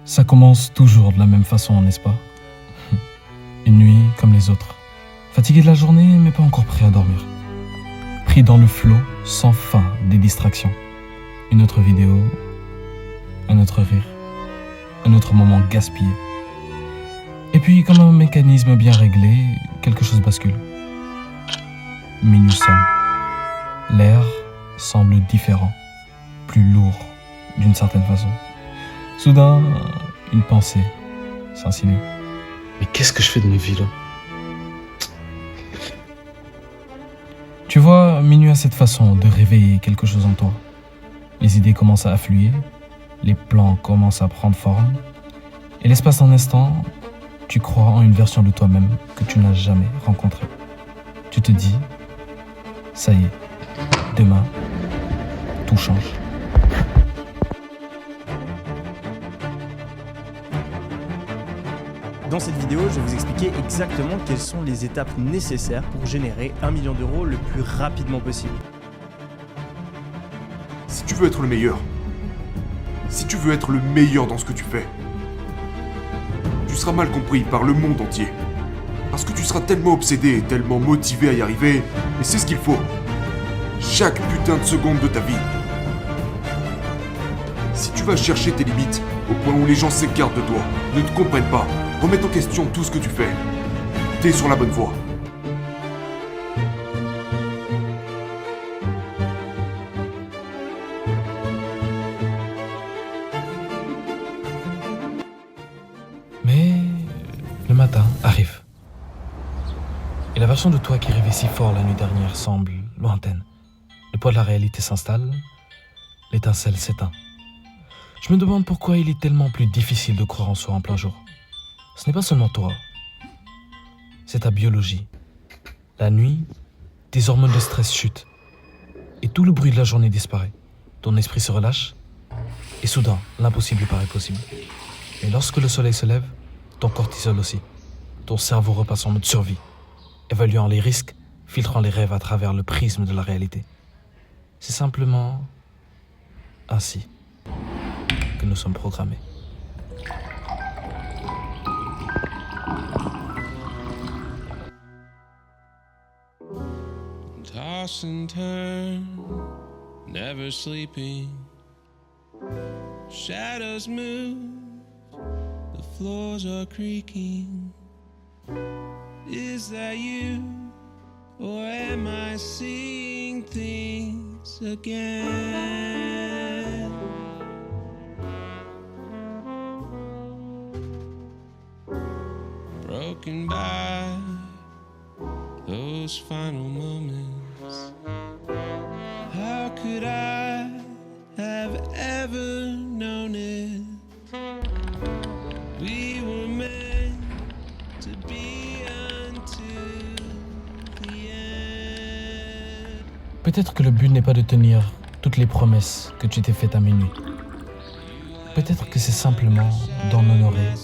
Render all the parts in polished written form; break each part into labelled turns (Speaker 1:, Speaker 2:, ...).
Speaker 1: Ça commence toujours de la même façon, n'est-ce pas? Une nuit comme les autres. Fatigué de la journée, mais pas encore prêt à dormir. Pris dans le flot sans fin des distractions. Une autre vidéo, un autre rire, un autre moment gaspillé. Et puis, comme un mécanisme bien réglé, quelque chose bascule. Minuit sonne. L'air semble différent, plus lourd d'une certaine façon. Soudain, une pensée s'insinue.
Speaker 2: Mais qu'est-ce que je fais de mes vies là?
Speaker 1: Tu vois, minuit a cette façon de réveiller quelque chose en toi. Les idées commencent à affluer, les plans commencent à prendre forme, et l'espace d'un instant, tu crois en une version de toi-même que tu n'as jamais rencontrée. Tu te dis, ça y est, demain, tout change.
Speaker 3: Dans cette vidéo, je vais vous expliquer exactement quelles sont les étapes nécessaires pour générer 1 million d'euros le plus rapidement possible.
Speaker 4: Si tu veux être le meilleur, si tu veux être le meilleur dans ce que tu fais, tu seras mal compris par le monde entier. Parce que tu seras tellement obsédé et tellement motivé à y arriver, et c'est ce qu'il faut. Chaque putain de seconde de ta vie. Si tu vas chercher tes limites, au point où les gens s'écartent de toi, ne te comprennent pas, remettent en question tout ce que tu fais, t'es sur la bonne voie.
Speaker 1: Mais le matin arrive. Et la version de toi qui rêvait si fort la nuit dernière semble lointaine. Le poids de la réalité s'installe, l'étincelle s'éteint. Je me demande pourquoi il est tellement plus difficile de croire en soi en plein jour. Ce n'est pas seulement toi, c'est ta biologie. La nuit, tes hormones de stress chutent et tout le bruit de la journée disparaît. Ton esprit se relâche et soudain, l'impossible paraît possible. Et lorsque le soleil se lève, ton cortisol aussi. Ton cerveau repasse en mode survie, évaluant les risques, filtrant les rêves à travers le prisme de la réalité. C'est simplement ainsi que nous sommes programmés.
Speaker 5: Toss and turn, never sleeping. Shadows move, the floors are creaking. Is that you, or am I seeing things again? Broken by those final moments. How could I have ever known it? We were meant to be until the end.
Speaker 1: Peut-être que le but n'est pas de tenir toutes les promesses que tu t'es faites à minuit. Peut-être que c'est simplement d'en honorer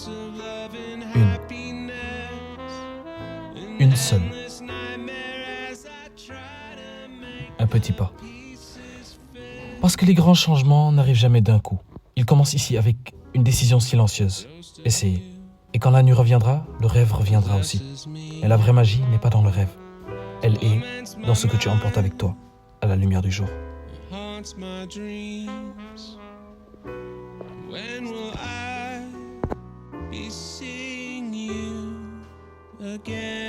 Speaker 1: une seule. Un petit pas. Parce que les grands changements n'arrivent jamais d'un coup. Ils commencent ici avec une décision silencieuse. Essayez. Et quand la nuit reviendra, le rêve reviendra aussi. Et la vraie magie n'est pas dans le rêve. Elle est dans ce que tu emportes avec toi, à la lumière du jour.
Speaker 5: Haunts my dreams. When will I be seeing you again?